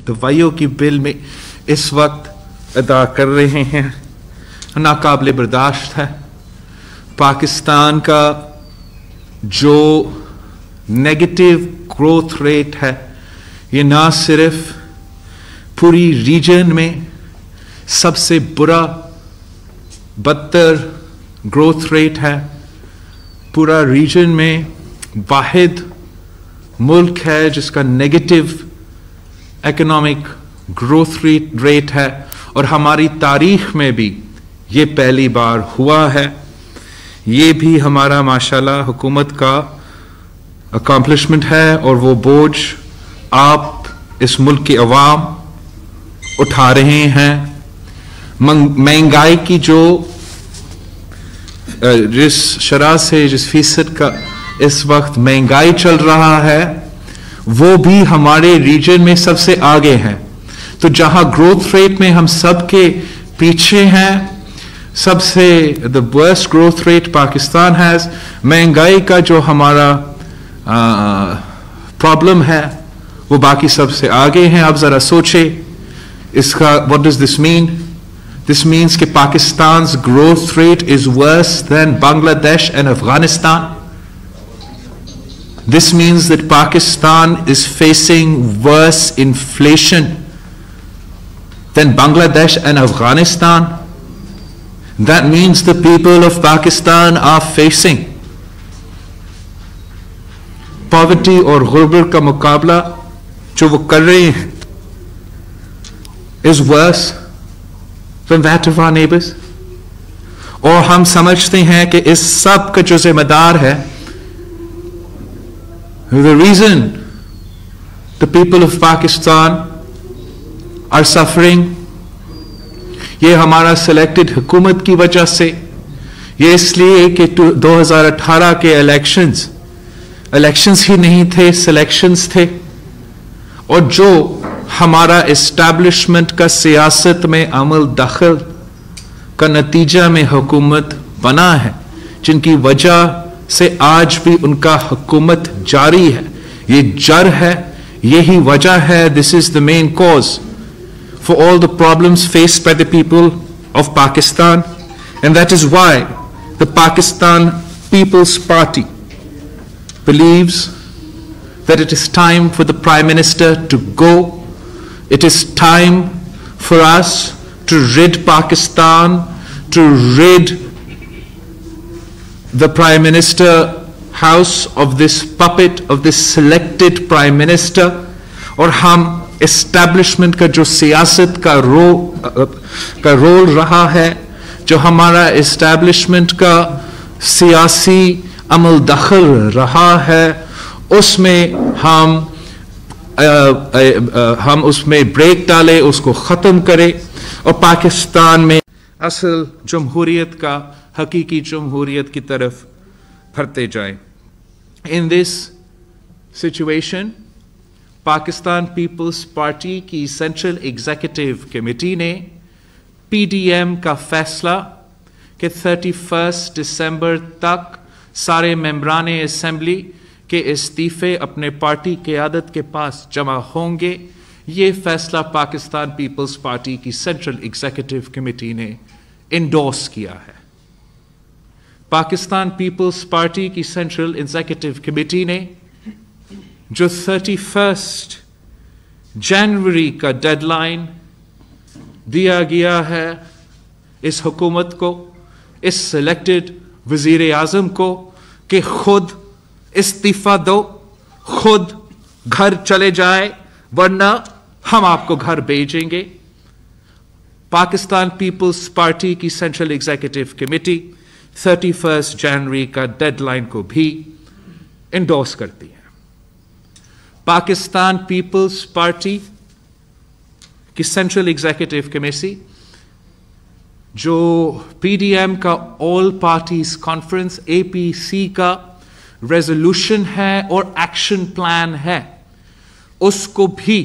दवाइयों की बिल में इस वक्त अदा कर रहे हैं, नाकाबिले बर्दाश्त है। पाकिस्तान का जो नेगेटिव ग्रोथ रेट है, ये ना सिर्फ पूरी रीजन में सबसे बुरा बदतर ग्रोथ रेट है, पूरा रीजन में वाहिद मुल्क है जिसका नेगेटिव इकोनॉमिक ग्रोथ रेट है, और हमारी तारीख में भी ये पहली बार हुआ है। ये भी हमारा माशाल्लाह हुकूमत का अकम्पलिशमेंट है, और वो बोझ आप इस मुल्क की अवाम उठा रहे हैं। महंगाई की जो जिस शरह से जिस फीसद का इस वक्त महंगाई चल रहा है, वो भी हमारे रीजन में सबसे आगे है। तो जहां ग्रोथ रेट में हम सबके पीछे हैं, सबसे the worst growth rate Pakistan has, महंगाई का जो हमारा प्रॉब्लम है वो बाकी सबसे आगे हैं। आप जरा सोचे इसका, what does this mean? This means that Pakistan's growth rate is worse than Bangladesh and Afghanistan. This means that Pakistan is facing worse inflation than Bangladesh and Afghanistan. That means the people of Pakistan are facing poverty और गुर्बत का मुकाबला जो वो कर रहे हैं is worse than that of our neighbors. और हम समझते हैं कि इस सब का जो जिम्मेदार है, the reason the people of Pakistan are suffering, ये हमारा सिलेक्टेड हुकूमत की वजह से, ये इसलिए कि 2018 के इलेक्शंस ही नहीं थे, सिलेक्शंस थे, और जो हमारा इस्टेब्लिशमेंट का सियासत में अमल दखल का नतीजा में हुकूमत बना है, जिनकी वजह से आज भी उनका हुकूमत जारी है। ये जड़ है, यही वजह है। This is the main cause for all the problems faced by the people of Pakistan, and that is why the Pakistan People's Party believes that it is time for the Prime Minister to go. It is time for us to rid Pakistan, to rid the Prime Minister House of this puppet, of this selected Prime Minister, और हम establishment का जो सियासत का role रहा है, जो हमारा एस्टैब्लिशमेंट का सियासी अमल दखल रहा है, उसमें हम उसमें ब्रेक डालें, उसको ख़त्म करें, और पाकिस्तान में असल जमहूरियत का, हकीकी जमहूरियत की तरफ बढ़ते जाएं। In this situation Pakistan Peoples Party की सेंट्रल एग्जीक्यूटिव कमेटी ने पीडीएम का फैसला कि 31 दिसंबर तक सारे मेंबरान असेंबली के इस्तीफे अपने पार्टी क़यादत के पास जमा होंगे, ये फैसला पाकिस्तान पीपल्स पार्टी की सेंट्रल एग्जीक्यूटिव कमेटी ने इंडोर्स किया है। पाकिस्तान पीपल्स पार्टी की सेंट्रल एग्जीक्यूटिव कमेटी ने जो 31 जनवरी का डेडलाइन दिया गया है इस हुकूमत को, इस सिलेक्टेड वजीर आजम को, कि खुद इस्तीफा दो, खुद घर चले जाए, वरना हम आपको घर भेजेंगे। पाकिस्तान पीपल्स पार्टी की सेंट्रल एग्जीक्यूटिव कमेटी 31 जनवरी का डेडलाइन को भी इंडोर्स करती है। पाकिस्तान पीपल्स पार्टी की सेंट्रल एग्जीक्यूटिव कमेटी जो पीडीएम का ऑल पार्टीज कॉन्फ्रेंस एपीसी का रेजोल्यूशन है और एक्शन प्लान है, उसको भी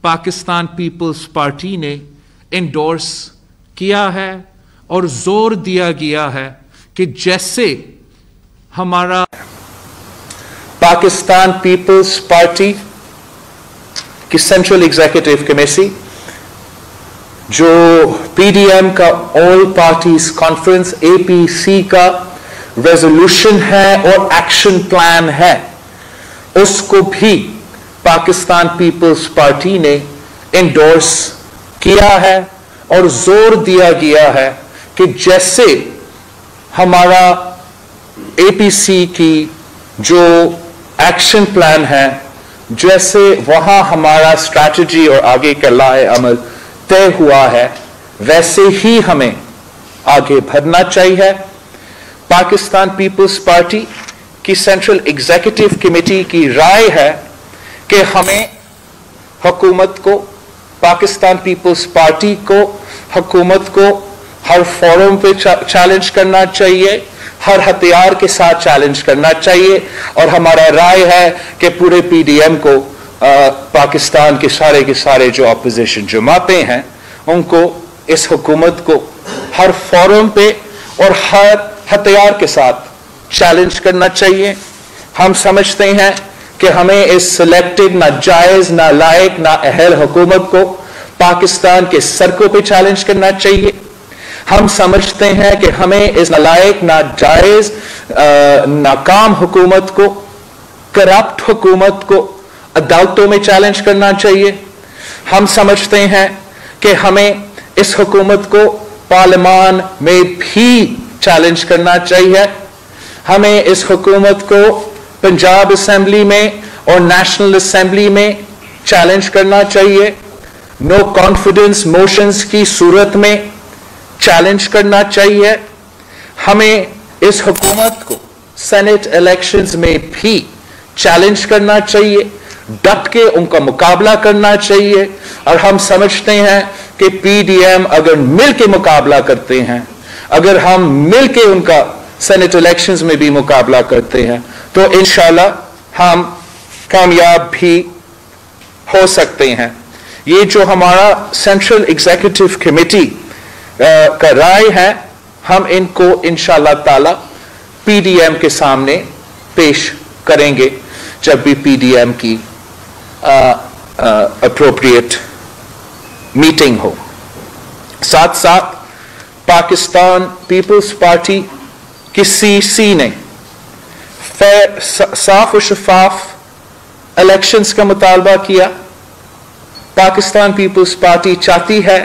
पाकिस्तान पीपल्स पार्टी ने इंडोर्स किया है और जोर दिया गया है कि जैसे हमारा पाकिस्तान पीपल्स पार्टी कि सेंट्रल एग्जीक्यूटिव कमेटी जो पीडीएम का ऑल पार्टीज कॉन्फ्रेंस एपीसी का रेजोल्यूशन है और एक्शन प्लान है, उसको भी पाकिस्तान पीपल्स पार्टी ने इंडोर्स किया है और जोर दिया गया है कि जैसे हमारा एपीसी की जो एक्शन प्लान है, जैसे वहां हमारा स्ट्रैटेजी और आगे का लाए अमल तय हुआ है, वैसे ही हमें आगे बढ़ना चाहिए। पाकिस्तान पीपल्स पार्टी की सेंट्रल एग्जीक्यूटिव कमेटी की राय है कि हमें हुकूमत को, पाकिस्तान पीपल्स पार्टी को, हुकूमत को हर फोरम पे चैलेंज करना चाहिए, हर हथियार के साथ चैलेंज करना चाहिए। और हमारा राय है कि पूरे पीडीएम को, पाकिस्तान के सारे जो अपोजिशन जमातें हैं, उनको इस हुकूमत को हर फोरम पे और हर हथियार के साथ चैलेंज करना चाहिए। हम समझते हैं कि हमें इस सिलेक्टेड, ना जायज, ना लायक, ना अहल हुकूमत को पाकिस्तान के सड़कों पे चैलेंज करना चाहिए। हम समझते हैं कि हमें इस नालायक, ना जायज, नाकाम हुकूमत को, करप्ट हुकूमत को अदालतों में चैलेंज करना चाहिए। हम समझते हैं कि हमें इस हुकूमत को पार्लियामान में भी चैलेंज करना चाहिए। हमें इस हुकूमत को पंजाब असेंबली में और नेशनल असेंबली में चैलेंज करना चाहिए। नो कॉन्फिडेंस मोशंस की सूरत में चैलेंज करना चाहिए। हमें इस हुकूमत को सेनेट इलेक्शंस में भी चैलेंज करना चाहिए, डट के उनका मुकाबला करना चाहिए। और हम समझते हैं कि पीडीएम अगर मिल के मुकाबला करते हैं, अगर हम मिल के उनका सेनेट इलेक्शंस में भी मुकाबला करते हैं, तो इंशाल्लाह हम कामयाब भी हो सकते हैं। ये जो हमारा सेंट्रल एग्जीक्यूटिव कमेटी का राय है, हम इनको इंशाल्लाह ताला पीडीएम के सामने पेश करेंगे जब भी पीडीएम की अप्रोप्रिएट मीटिंग हो। साथ साथ पाकिस्तान पीपल्स पार्टी की सीसी ने साफ और शफाफ इलेक्शंस का मुतालबा किया। पाकिस्तान पीपल्स पार्टी चाहती है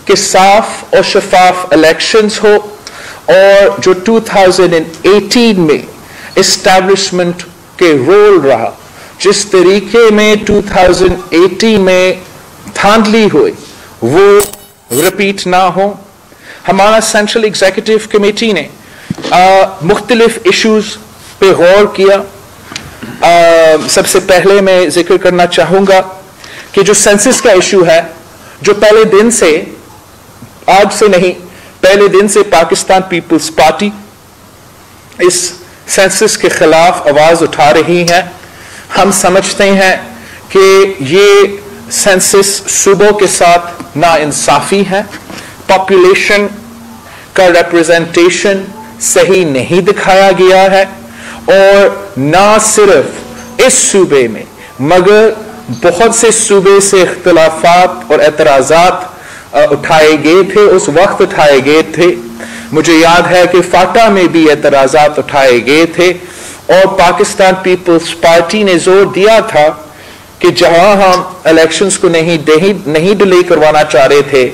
कि साफ और शफाफ इलेक्शंस हो और जो 2018 में एस्टैब्लिशमेंट के रोल रहा, जिस तरीके में 2018 में धांधली हुई, वो रिपीट ना हो। हमारा सेंट्रल एग्जीक्यूटिव कमेटी ने मुख्तलिफ इश्यूज पे गौर किया। सबसे पहले मैं जिक्र करना चाहूंगा कि जो सेंसस का इशू है, जो पहले दिन से, आज से नहीं, पहले दिन से पाकिस्तान पीपल्स पार्टी इस सेंसस के खिलाफ आवाज उठा रही है। हम समझते हैं कि ये सेंसस सूबों के साथ नाइंसाफी है। पॉपुलेशन का रिप्रेजेंटेशन सही नहीं दिखाया गया है और ना सिर्फ इस सूबे में मगर बहुत से सूबे से इख्तिलाफात और एतराजात उठाए गए थे, उस वक्त उठाए गए थे। मुझे याद है कि फाटा में भी एतराजात उठाए गए थे और पाकिस्तान पीपल्स पार्टी ने जोर दिया था कि जहां हम इलेक्शंस को नहीं डिले करवाना चाह रहे थे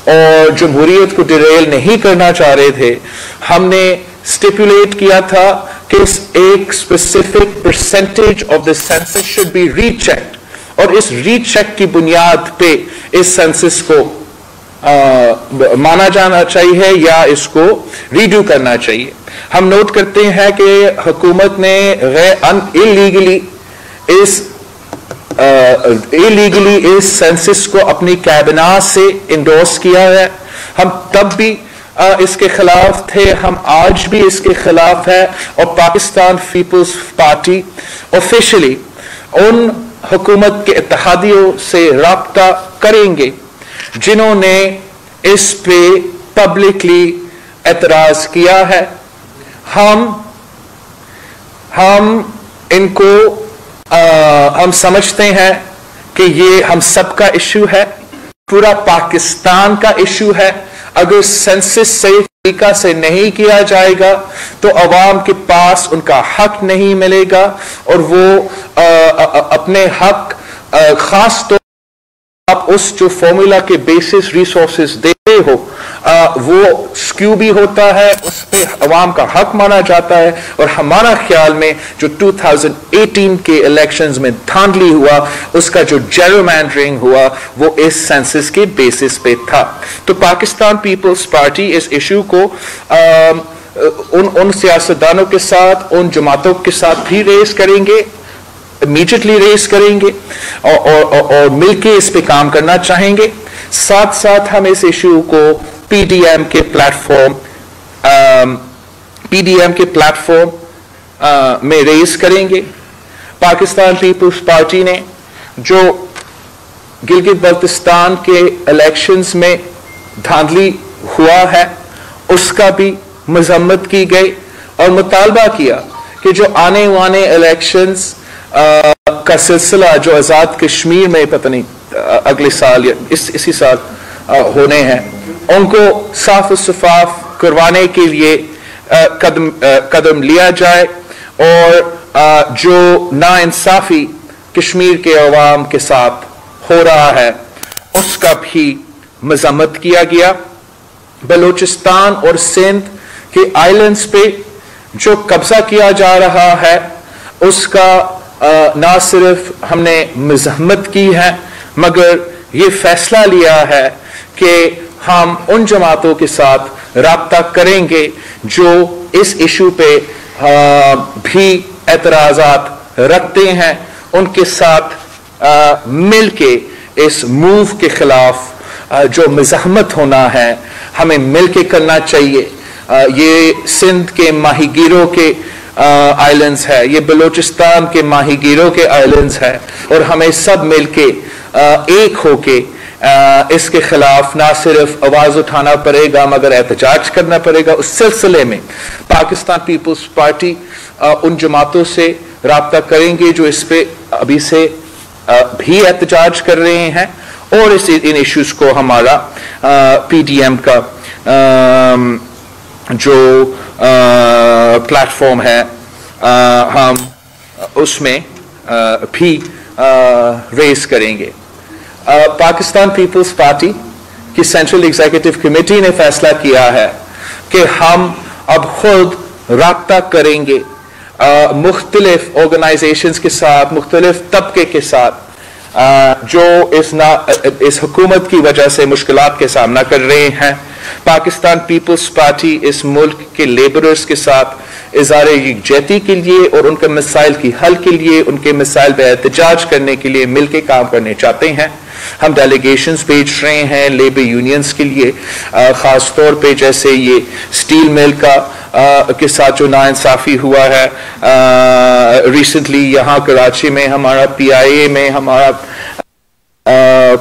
और जमहूरियत को डिरेल नहीं करना चाह रहे थे, हमने स्टिपुलेट किया था कि एक specific percentage of the census should be rechecked और इस रीचेक की बुनियाद पे इस सेंसस को माना जाना चाहिए या इसको रीडू करना चाहिए। हम नोट करते हैं कि हुकूमत ने इलीगली इस सेंसस को अपनी कैबिनेट से इंडोर्स किया है। हम तब भी इसके खिलाफ थे, हम आज भी इसके खिलाफ है और पाकिस्तान पीपल्स पार्टी ऑफिशियली उन हुकूमत के इत्तेहादियों से राब्ता करेंगे जिन्होंने इस पे पब्लिकली एतराज किया है। हम इनको हम समझते हैं कि ये हम सबका इशू है, पूरा पाकिस्तान का इशू है। अगर सेंसस सही तरीका से नहीं किया जाएगा तो अवाम के पास उनका हक नहीं मिलेगा, और वो अपने हक खास तौर आप उस जो फॉर्मूला के बेसिस रिसोर्सेज देते हो वो स्क्यू भी होता है, उस पे अवाम का हक माना जाता है। और हमारा ख्याल में जो 2018 के इलेक्शंस में धांधली हुआ, उसका जो जेरोमैंडरिंग हुआ, वो इस सेंसस के बेसिस पे था। तो पाकिस्तान पीपल्स पार्टी इस इशू को उन सियासतदानों के साथ, उन जमातों के साथ भी रेस करेंगे, इमीडिएटली रेस करेंगे और मिलके इस पे काम करना चाहेंगे। साथ साथ हम इस इशू को पीडीएम के प्लेटफॉर्म में रेस करेंगे। पाकिस्तान पीपल्स पार्टी ने जो गिलगित बल्तिस्तान के इलेक्शंस में धांधली हुआ है उसका भी मजम्मत की गई और मुतालबा किया कि जो आने वाले इलेक्शंस का सिलसिला जो आजाद कश्मीर में पता नहीं अगले साल या इसी साल होने हैं, उनको साफ शफाफ करवाने के लिए कदम लिया जाए, और जो नाइंसाफी कश्मीर के अवाम के साथ हो रहा है उसका भी मजम्मत किया गया। बलूचिस्तान और सिंध के आइलैंड्स पे जो कब्जा किया जा रहा है उसका ना सिर्फ हमने मजम्मत की है, मगर ये फैसला लिया है कि हम उन जमातों के साथ राब्ता करेंगे जो इस इशू पे भी एतराज़ात रखते हैं, उनके साथ मिलके इस मूव के खिलाफ जो मजम्मत होना है हमें मिलके करना चाहिए। ये सिंध के माहीगीरों के आइलैंड्स है, ये बलूचिस्तान के माहीगीरों के आइलैंड्स है, और हमें सब मिलके एक होके इसके खिलाफ ना सिर्फ आवाज उठाना पड़ेगा मगर एहतजाज करना पड़ेगा। उस सिलसिले में पाकिस्तान पीपल्स पार्टी उन जमातों से राब्ता करेंगे जो इस पे अभी से भी एहतजाज कर रहे हैं, और इन इश्यूज को हमारा पीडीएम का जो प्लेटफॉर्म है हम उसमें भी रेस करेंगे। पाकिस्तान पीपल्स पार्टी की सेंट्रल एग्जीक्यूटिव कमेटी ने फैसला किया है कि हम अब खुद राब्ता करेंगे मुख्तलिफ ऑर्गेनाइजेशंस के साथ, मुख्तलिफ तबके के साथ जो इस हुकूमत की वजह से मुश्किलात के सामना कर रहे हैं। पाकिस्तान पीपल्स पार्टी इस मुल्क के लेबरर्स के साथ इज़ारे यकजहती के लिए और उनके मसाइल की हल के लिए, उनके मसाइल पर एहतजाज करने के लिए मिलकर काम करने चाहते हैं। हम डेलीगेशंस भेज रहे हैं लेबर यूनियंस के लिए, खास तौर पे जैसे ये स्टील मिल का के साथ जो नाइंसाफी हुआ है रिसेंटली यहाँ कराची में, हमारा पीआईए में, हमारा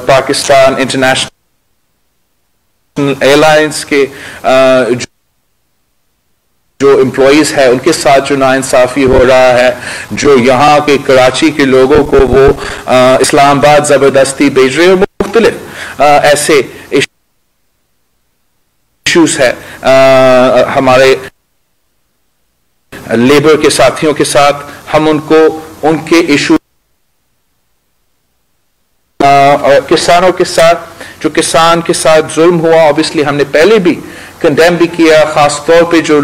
पाकिस्तान इंटरनेशनल एयरलाइंस के जो एम्प्लॉइज है उनके साथ जो नाइंसाफी हो रहा है, जो यहाँ के कराची के लोगों को वो इस्लामाबाद जबरदस्ती भेज रहे हैं, मुख्तलिफ ऐसे इश्यूज है हमारे लेबर के साथियों के साथ। हम उनको उनके इशू किसानों के साथ जो किसान के साथ जुल्म हुआ, ऑब्वियसली हमने पहले भी कंडेम भी किया, खास तौर पे जो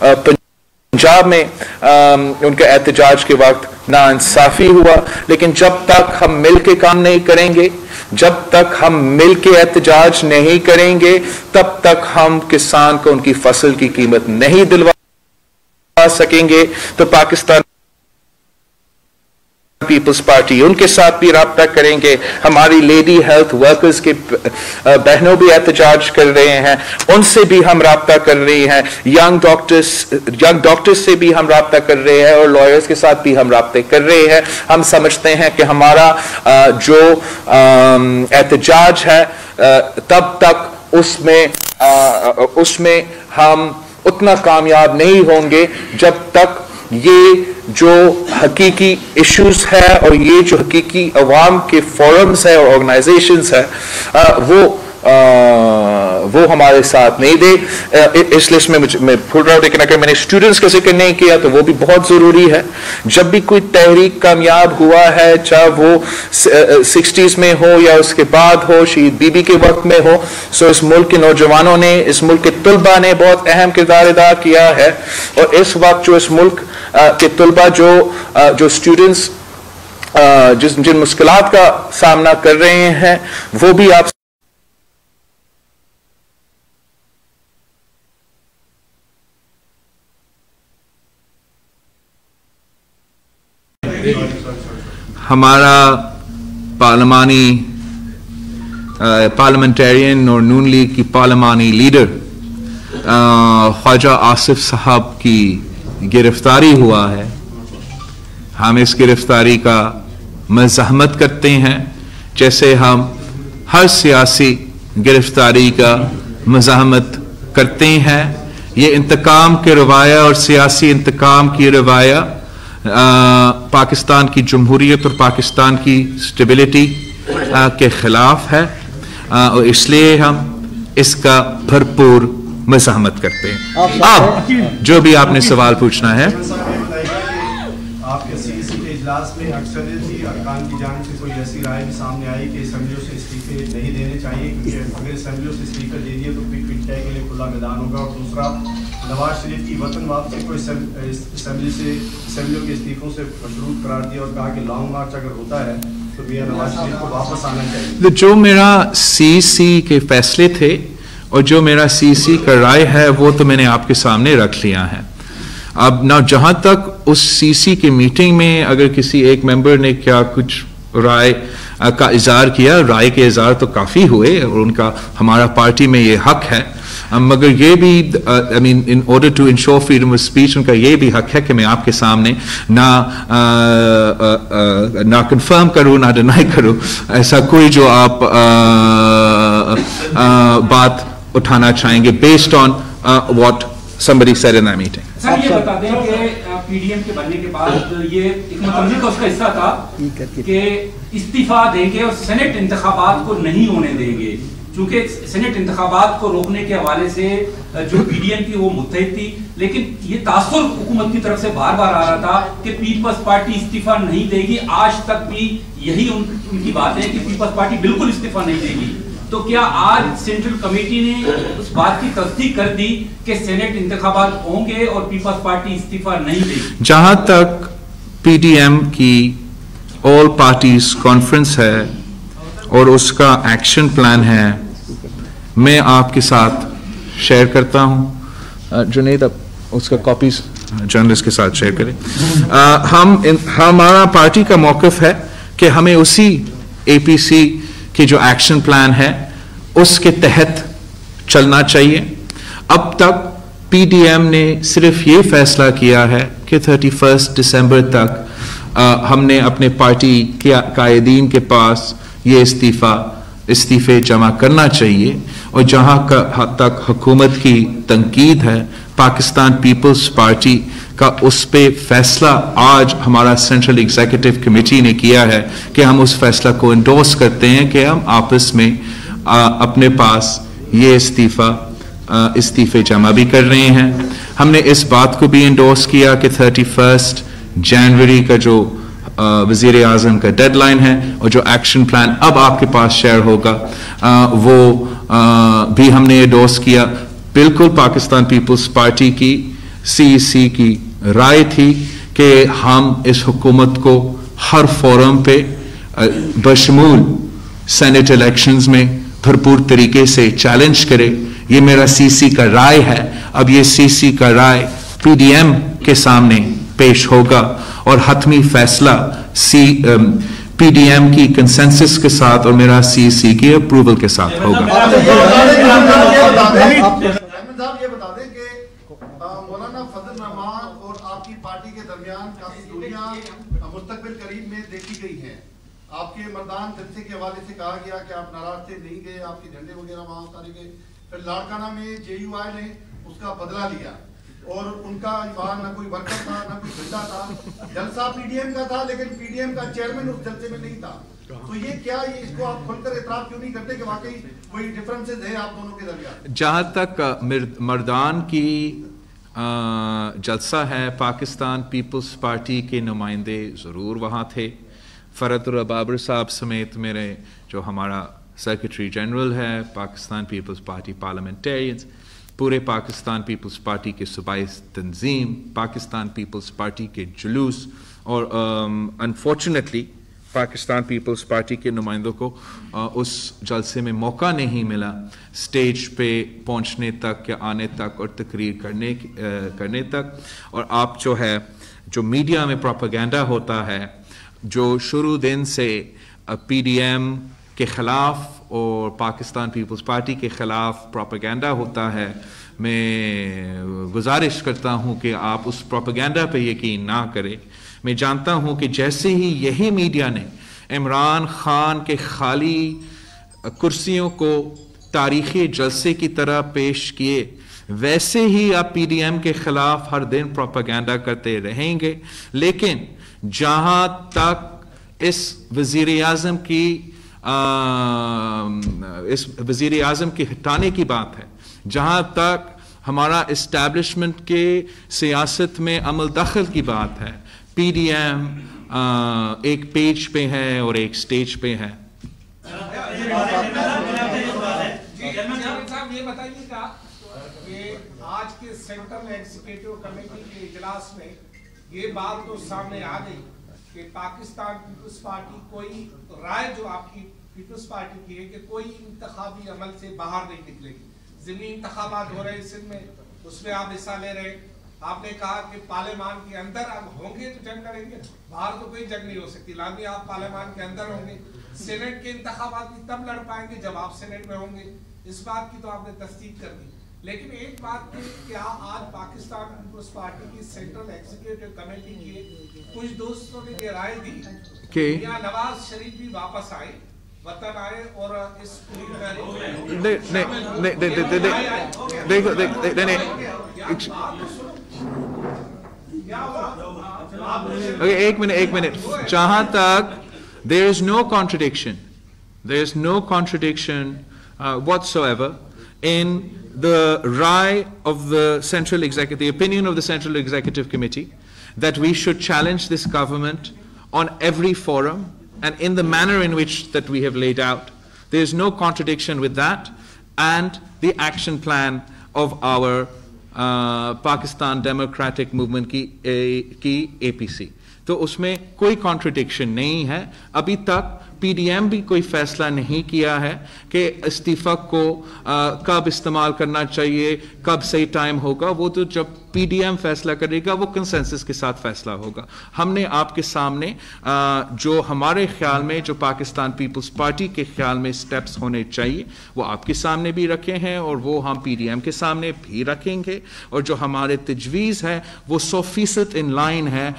पंजाब में उनके एहतजाज के वक्त नाइंसाफी हुआ। लेकिन जब तक हम मिल के काम नहीं करेंगे, जब तक हम मिल के एहतजाज नहीं करेंगे, तब तक हम किसान को उनकी फसल की कीमत नहीं दिलवा सकेंगे। तो पाकिस्तान पीपल्स पार्टी उनके साथ भी राब्ता करेंगे। हमारी लेडी हेल्थ वर्कर्स के बहनों भी एहतजाज कर रहे हैं, उनसे भी हम राब्ता कर रहे हैं। यंग डॉक्टर्स से भी हम राब्ता कर रहे हैं और लॉयर्स के साथ भी हम राब्ते कर रहे हैं। हम समझते हैं कि हमारा जो एहतजाज है तब तक उसमें हम उतना कामयाब नहीं होंगे जब तक ये जो हकीकी इश्यूज है और ये जो हकीकी अवाम के फोरम्स है और ऑर्गेनाइजेशंस है वो हमारे साथ नहीं दे। इस लिस्ट में मैं भूल रहा हूं, लेकिन अगर मैंने स्टूडेंट्स का जिक्र नहीं किया तो वो भी बहुत जरूरी है। जब भी कोई तहरीक कामयाब हुआ है, चाहे वो 60s में हो या उसके बाद हो, शहीद बीबी के वक्त में हो, सो इस मुल्क के नौजवानों ने, इस मुल्क के तलबा ने बहुत अहम किरदार अदा किया है। और इस वक्त जो इस मुल्क के तलबा जो स्टूडेंट्स जिन मुश्किलात का सामना कर रहे हैं, वो भी आप हमारा पार्लियामेंटेरियन और नून लीग की पार्लिमानी लीडर ख्वाजा आसिफ साहब की गिरफ्तारी हुआ है। हम इस गिरफ्तारी का मज़ाहमत करते हैं, जैसे हम हर सियासी गिरफ्तारी का मज़ाहमत करते हैं। ये इंतकाम के रवाया और सियासी इंतकाम की रवाया पाकिस्तान की जमहूरियत और पाकिस्तान की स्टेबिलिटी के खिलाफ है, और इसलिए हम इसका भरपूर मज़ाहमत करते हैं। अब जो भी आपने सवाल पूछना है, आपके सीईसी के इजलास में अक्सरियती अरकान की जानिब से कोई ऐसी राय भी सामने आई कि असेंबलियों से इस्तीफे नहीं देने चाहिए, क्योंकि अगर असेंबलियों से इस्तीफे दे दिए तो फिर पिटाई के लिए खुला मैदान होगा। और दूसरा, नवाज शरीफ की वतन वापसी को असेंबलियों के इस्तीफों से मशरूत करार दिया और कहा कि लॉन्ग मार्च अगर होता है तो मियां नवाज शरीफ को वापस आना चाहिए। जो मेरा सीईसी के फैसले थे और जो मेरा सीईसी का राय है वो तो मैंने आपके सामने रख लिया है। अब ना, जहां तक उस सीसी की मीटिंग में अगर किसी एक मेंबर ने क्या कुछ राय का इजहार किया, राय के इजहार तो काफ़ी हुए और उनका हमारा पार्टी में ये हक है, मगर ये भी I mean in order to ensure freedom of speech उनका ये भी हक है कि मैं आपके सामने ना कंफर्म करूं ना डिनाई करूं ऐसा कोई जो आप बात उठाना चाहेंगे based on what somebody said in that meeting. Sir, ये बता दें कि पीडीएम के बनने के बाद ये एक मुतम्मिल का उसका हिस्सा था कि इस्तीफा देंगे और सेनेट इंतखाबात को नहीं होने देंगे, क्योंकि सेनेट इंतखाबात को रोकने के हवाले से जो पीडीएम की वो मुत्तहिद थी। लेकिन ये तासुर हुकूमत की तरफ से बार बार आ रहा था कि पीपल्स पार्टी इस्तीफा नहीं देगी। आज तक भी यही उनकी बात है कि पीपल्स पार्टी बिल्कुल इस्तीफा नहीं देगी। तो क्या आज सेंट्रल कमेटी ने उस बात की तस्दीक कर दी कि सेनेट इंतखाबात होंगे और पीपल्स पार्टी इस्तीफा नहीं देगी? जहां तक पीडीएम की ऑल पार्टीज कॉन्फ्रेंस है और उसका एक्शन प्लान है, मैं आपके साथ शेयर करता हूं। जुनेद, अब उसका कॉपीज जर्नलिस्ट के साथ शेयर करें। हमारा पार्टी का मौक़िफ़ है कि हमें उसी एपीसी कि जो एक्शन प्लान है उसके तहत चलना चाहिए। अब तक पीडीएम ने सिर्फ ये फैसला किया है कि 31 दिसंबर तक हमने अपने पार्टी के कायदीन के पास ये इस्तीफे जमा करना चाहिए, और जहां तक हुकूमत की तनकीद है, पाकिस्तान पीपल्स पार्टी का उस पे फैसला आज हमारा सेंट्रल एग्जीक्यूटिव कमेटी ने किया है कि हम उस फैसला को एंडोर्स करते हैं कि हम आपस में अपने पास ये इस्तीफे जमा भी कर रहे हैं। हमने इस बात को भी एंडोर्स किया कि 31 जनवरी का जो वज़ीर आज़म का डेडलाइन है और जो एक्शन प्लान अब आपके पास शेयर होगा वो भी हमने एंडोर्स किया। बिल्कुल पाकिस्तान पीपल्स पार्टी की सीईसी की राय थी कि हम इस हुकूमत को हर फोरम पे बशमूल सेनेट इलेक्शंस में भरपूर तरीके से चैलेंज करे। ये मेरा सीसी का राय है। अब ये सीसी का राय पीडीएम के सामने पेश होगा और हतमी फैसला पीडीएम की कंसेंसस के साथ और मेरा सीसी की अप्रूवल के साथ होगा। मौलाना फजल रहमान और आपकी पार्टी के दरमियान काफी दूरियां मुस्तकबिल करीब में देखी गई हैं। आपके मैदान जलसे के हवाले से कहा गया कि आप नाराज से नहीं गए, आपके झंडे वगैरह वहां उतारे गए। फिर लाड़काना में जेयूआई ने उसका बदला लिया। और उनका वहाँ ना कोई वर्कर था ना कोई झंडा था। जलसा पीडीएम का था, लेकिन पीडीएम का चेयरमैन उस जलसे में नहीं था। तो ये क्या, ये इसको आप खुलकर इतराफ क्यों नहीं करते कि वाकई कोई डिफरेंसेस है आप दोनों के दरमियान? जहाँ तक मर्दान की जलसा है, पाकिस्तान पीपल्स पार्टी के नुमाइंदे ज़रूर वहाँ थे। फ़रतुल्लाह बाबर साहब समेत मेरे जो हमारा सेक्रेटरी जनरल है, पाकिस्तान पीपल्स पार्टी पार्लियामेंटेरियंस, पूरे पाकिस्तान पीपल्स पार्टी के सूबाई तंजीम, पाकिस्तान पीपल्स पार्टी के जुलूस, और अनफॉर्चुनेटली पाकिस्तान पीपल्स पार्टी के नुमाइंदों को उस जलसे में मौका नहीं मिला स्टेज पे पहुंचने तक या आने तक और तकरीर करने तक। और आप जो है, जो मीडिया में प्रोपेगेंडा होता है, जो शुरू दिन से पीडीएम के ख़िलाफ़ और पाकिस्तान पीपल्स पार्टी के ख़िलाफ़ प्रोपेगेंडा होता है, मैं गुजारिश करता हूँ कि आप उस प्रोपेगेंडा पे यकीन ना करें। मैं जानता हूँ कि जैसे ही यही मीडिया ने इमरान खान के खाली कुर्सियों को तारीख़ी जलसे की तरह पेश किए, वैसे ही आप पीडीएम के ख़िलाफ़ हर दिन प्रोपेगेंडा करते रहेंगे। लेकिन जहाँ तक इस वज़ीर-ए-आज़म की हटाने की बात है, जहाँ तक हमारा इस्टेब्लिशमेंट के सियासत में अमल दखल की बात है, पीडीएम एक पेज पे है और एक स्टेज पे है। ये बताइएगा कि आज के सेंट्रल एग्जीक्यूटिव कमेटी के इजलास में ये बात तो सामने आ गई कि पाकिस्तान पीपल्स पार्टी कोई राय जो आपकी पीपल्स पार्टी की है कि कोई इंतखाबी अमल से बाहर नहीं निकलेगी। ज़िमनी इंतखाबात हो रहे हैं सिंध में, उसमें आप हिस्सा ले रहे हैं। आपने कहा कि पार्लियामान के अंदर अब होंगे तो जंग करेंगे, बाहर तो कोई जंग नहीं हो सकती, लाजमी आप पार्लियामान के अंदर होंगे। सेनेट के इंतखाबात भी तब लड़ पाएंगे जब आप सेनेट में होंगे, इस बात की तो आपने तस्दीक कर दी। लेकिन एक बात है, क्या आज पाकिस्तान पीपल्स पार्टी की सेंट्रल एग्जीक्यूटिव कमेटी के कुछ दोस्तों ने ये राय दी कि नवाज शरीफ भी वापस आए, वतन आए और इस एक मिनट, जहां तक there is no contradiction whatsoever in the rye of the Central Executive, the opinion of the Central Executive Committee, that we should challenge this government on every forum and in the manner in which that we have laid out. There is no contradiction with that and the action plan of our Pakistan Democratic Movement की APC. तो उसमें कोई contradiction नहीं है। अभी तक PDM भी कोई फैसला नहीं किया है कि इस्तीफा को कब इस्तेमाल करना चाहिए, कब सही टाइम होगा। वो तो जब पीडीएम फैसला करेगा वो कंसेंसस के साथ फैसला होगा। हमने आपके सामने जो हमारे ख्याल में, जो पाकिस्तान पीपल्स पार्टी के ख्याल में स्टेप्स होने चाहिए, वो आपके सामने भी रखे हैं और वो हम पीडीएम के सामने भी रखेंगे। और जो हमारे तजवीज़ है वो 100% इन लाइन है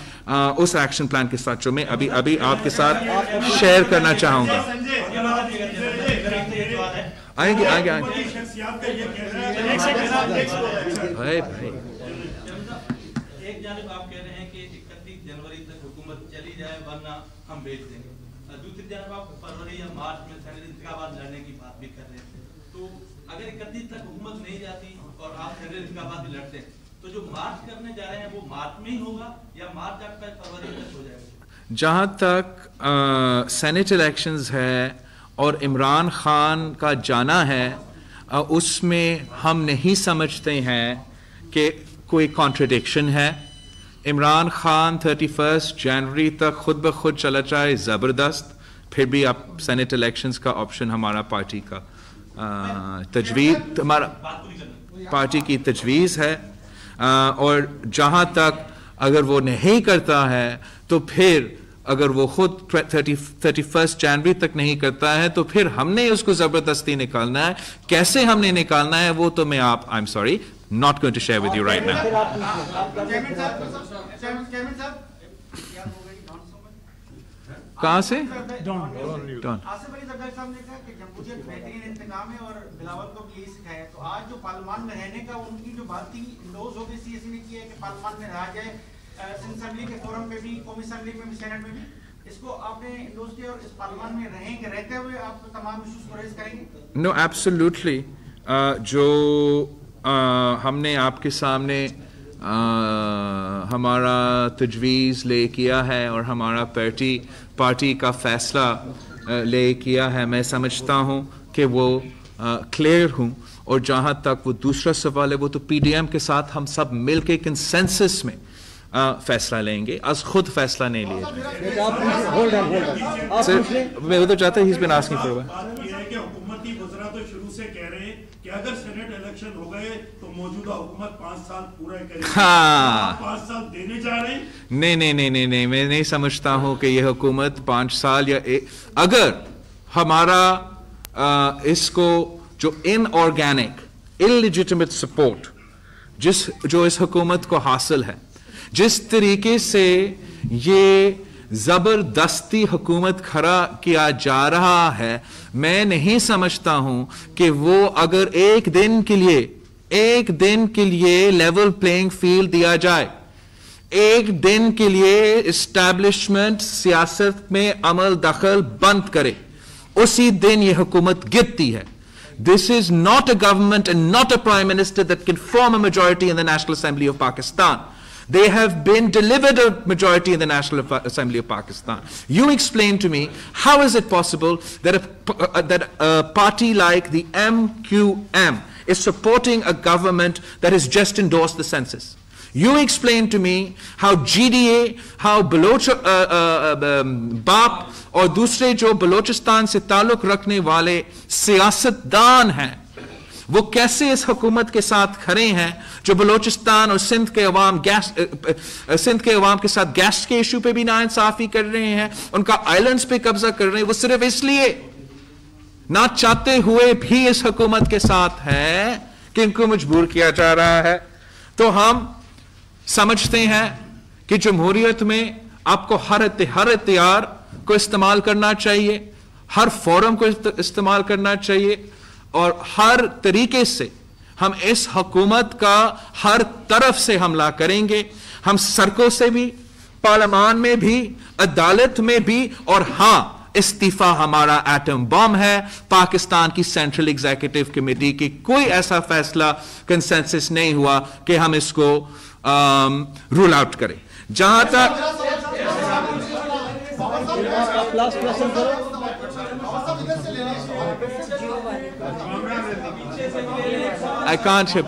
उस एक्शन प्लान के साथ जो मैं अभी आपके साथ शेयर करना चाहूंगा। आएंगे भाई। एक जानिब आप कह रहे हैं कि 31 जनवरी तक हुकूमत चली जाए वरना हम भेज देंगे, दूसरी जानब आप फरवरी या मार्च में सेनेट इंतखाबात लड़ने की बात भी कर रहे थे। तो अगर 31 तक हुकूमत नहीं जाती और आप सेनेट इंतखाबात भी लड़ते हैं तो जो मार्च करने जा रहे हैं वो मार्च में ही होगा या मार्च आपका फरवरी तक हो जाएगा? जहाँ तक सेनेट इलेक्शंस है और इमरान खान का जाना है, उसमें हम नहीं समझते हैं कि कोई कॉन्ट्रडिक्शन है। इमरान खान 31 जनवरी तक खुद ब खुद चला जाए ज़बरदस्त, फिर भी आप सेनेट इलेक्शंस का ऑप्शन हमारा पार्टी का तजवीज़, हमारा पार्टी की तजवीज़ है। और जहाँ तक अगर वो नहीं करता है तो फिर अगर वो खुद 31 जनवरी तक नहीं करता है तो फिर हमने उसको जबरदस्ती निकालना है। कैसे हमने निकालना है वो तो मैं I am sorry not going to share with you right now. कहाँ से? डॉन। आसिफ अली जरदारी साहब ने कहा कि जमहूरियत बेहतरीन निज़ाम है और बिलावल को भी यही सिखाया। तो आज जो पार्लियामान में रहने का उनकी जो बात थी इंडोज हो गई, सीएससी ने किया है कि पार्लियामान में रहा जाए, असेंबली के फोरम पे भी, कौमी असेंबली में भी, सेनेट में भी, इसको आपने इंडोज किया और इस पार्लियामान में रहेंगे, रहते हुए आप तमाम इश्यूज को रेज करेंगे? No, absolutely. जो हमने आपके सामने हमारा तजवीज़ ले किया है और हमारा पार्टी का फैसला ले किया है, मैं समझता हूँ कि वो क्लियर हूँ। और जहाँ तक वो दूसरा सवाल है, वो तो पीडीएम के साथ हम सब मिल के कंसेंसस में फैसला लेंगे, आज खुद फैसला नहीं लिया। मैं वो तो चाहता ही बिन आस्किंग फॉर हुकूमती वज़रा तो शुरू से कह रहे हैं कि अगर सेनेट इलेक्शन हो गए तो मौजूदा हुकूमत 5 साल पूरा करेगी। हाँ, 5 साल देने जा रहे हैं? नहीं, मैं नहीं समझता हूँ कि यह हुकूमत 5 साल या अगर हमारा इसको जो इनऑर्गेनिक इललेजिटिमेट सपोर्ट जो इस हुकूमत को हासिल है, जिस तरीके से ये जबरदस्ती हुकूमत खड़ा किया जा रहा है, मैं नहीं समझता हूं कि वो अगर एक दिन के लिए लेवल प्लेइंग फील्ड दिया जाए, एक दिन के लिए एस्टैब्लिशमेंट सियासत में अमल दखल बंद करे, उसी दिन ये हुकूमत गिरती है। This is not a government and not a prime minister that can form a majority in the National Assembly of Pakistan. They have been delivered a majority in the National Assembly of Pakistan. You explain to me, how is it possible that a party like the MQM is supporting a government that has just endorsed the census? You explain to me how GDA, how Baloch BAP और दूसरे जो बलोचिस्तान से ताल्लुक रखने वाले सियासतदान हैं, वो कैसे इस हुकूमत के साथ खड़े हैं जो बलोचिस्तान और सिंध के अवाम के साथ गैस के इशू पे भी नाइंसाफी कर रहे हैं, उनका आइलैंड्स पे कब्जा कर रहे हैं, वो सिर्फ इसलिए ना चाहते हुए भी इस हुकूमत के साथ है कि इनको मजबूर किया जा रहा है। तो हम समझते हैं कि जमहूरियत में आपको हर इख्तियार को इस्तेमाल करना चाहिए, हर फोरम को इस्तेमाल करना चाहिए, और हर तरीके से हम इस हुकूमत का हर तरफ से हमला करेंगे। हम सड़कों से भी, पार्लियामान में भी, अदालत में भी, और हां, इस्तीफा हमारा एटम बम है। पाकिस्तान की सेंट्रल एग्जीक्यूटिव कमेटी की कोई ऐसा फैसला कंसेंसस नहीं हुआ कि हम इसको रूल आउट करें। जहां तक I can't hear,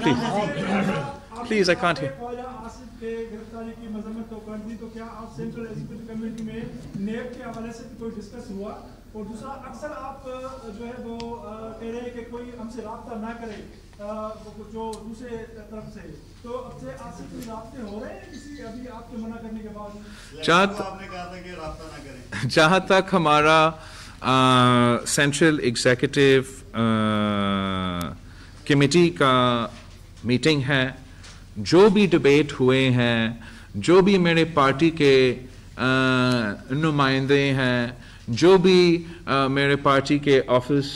please, I can't hear. गिरफ्तारी की मजम्मत तो कर दी, तो क्या आप सेंट्रल एग्जीक्यूटिव कमेटी में नेब के हवाले से कोई डिस्कस हुआ? और दूसरा, अक्सर आप जो है वो कह रहे हैं कि कोई हमसे राब्ता ना करे जो दूसरे तरफ से, तो अब से आपसे कोई राब्ते हो रहे हैं किसी, अभी आपके मना करने के बाद? आपने कहा था कि राब्ता ना करें। जहां तक हमारा सेंट्रल एग्जीक्यूटिव कमेटी का मीटिंग है, जो भी डिबेट हुए हैं, जो भी मेरे पार्टी के नुमाइंदे हैं, जो भी मेरे पार्टी के ऑफिस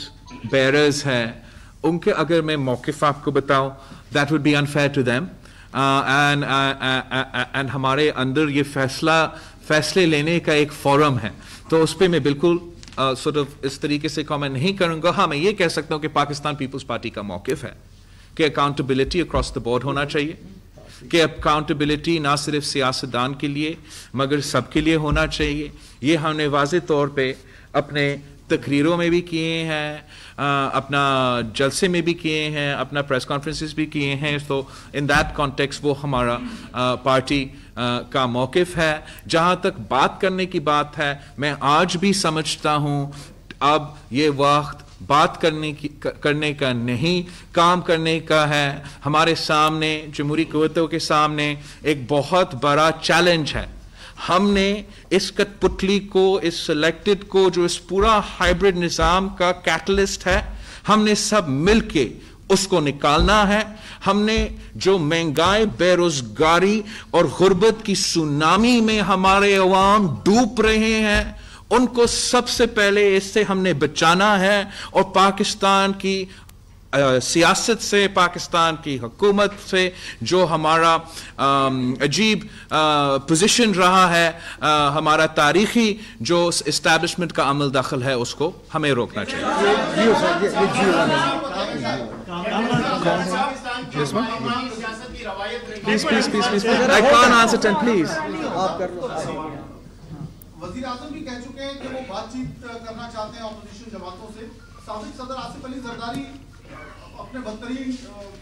बेरर्स हैं, उनके अगर मैं मौक़िफ़ आपको बताऊं, that would be unfair to them, and हमारे अंदर ये फैसले लेने का एक फोरम है, तो उस पर मैं बिल्कुल sort of इस तरीके से कमेंट नहीं करूंगा। हाँ, मैं ये कह सकता हूं कि पाकिस्तान पीपल्स पार्टी का मौक़िफ़ है कि अकाउंटेबिलिटी अक्रॉस द बोर्ड होना चाहिए, कि अकाउंटेबिलिटी ना सिर्फ सियासतदान के लिए मगर सबके लिए होना चाहिए। ये हमने वाज़े तौर पे अपने तकरीरों में भी किए हैं, अपना जलसे में भी किए हैं, अपना प्रेस कॉन्फ्रेंसेस भी किए हैं। तो इन दैट कॉन्टेक्स्ट वो हमारा पार्टी का मौक़िफ़ है। जहाँ तक बात करने की बात है, मैं आज भी समझता हूँ अब ये वक्त बात करने का नहीं, काम करने का है। हमारे सामने, जमहूरी क़ुव्वतों के सामने एक बहुत बड़ा चैलेंज है। हमने इस कठपुतली को, इस सिलेक्टेड को, जो इस पूरा हाइब्रिड निज़ाम का कैटलिस्ट है, हमने सब मिलके उसको निकालना है। हमने जो महंगाई, बेरोजगारी और गुर्बत की सुनामी में हमारे अवाम डूब रहे हैं, उनको सबसे पहले इससे हमने बचाना है, और पाकिस्तान की सियासत से, पाकिस्तान की हुकूमत से जो हमारा अजीब पोजीशन रहा है, हमारा तारीखी जो इस्टेब्लिशमेंट का अमल दखल है, उसको हमें रोकना चाहिए। I can't answer it, please. वज़ीर आज़म भी कह चुके हैं कि वो बातचीत करना चाहते हैं ऑपोजिशन जमातों से। साबिक सदर आसिफ अली जरदारी अपने बदतरीन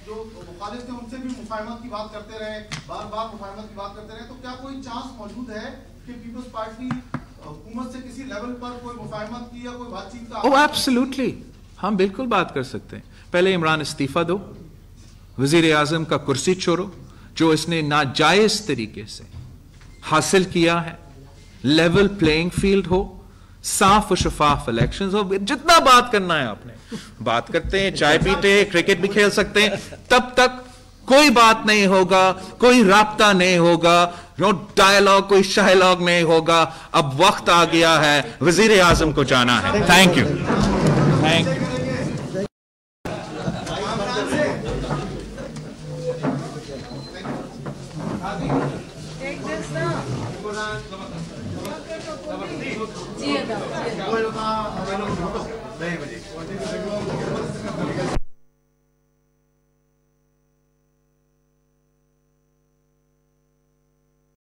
जो मुखालिफ थे उनसे भी मुफाहमत की बात करते रहे, बार बार मुफाहमत की बात करते रहे। तो क्या कोई चांस मौजूद है कि पीपल्स पार्टी हुकूमत से किसी लेवल पर कोई मुफाहमत की या कोई बातचीत का? ओह एब्सोल्युटली, हम बिल्कुल बात कर सकते हैं। पहले इमरान इस्तीफा दो, वजीर आजम का कुर्सी छोड़ो, जो इसने नाजायज तरीके से हासिल किया है। लेवल प्लेइंग फील्ड हो, साफ और शफाफ इलेक्शंस हो। जितना बात करना है आपने बात करते हैं, चाय पीते हैं, क्रिकेट भी खेल सकते हैं, तब तक कोई बात नहीं होगा, कोई राब्ता नहीं होगा, नो डायलॉग, कोई शायलॉग नहीं होगा। अब वक्त आ गया है वजीर आजम को जाना है। Thank you, thank you. Ji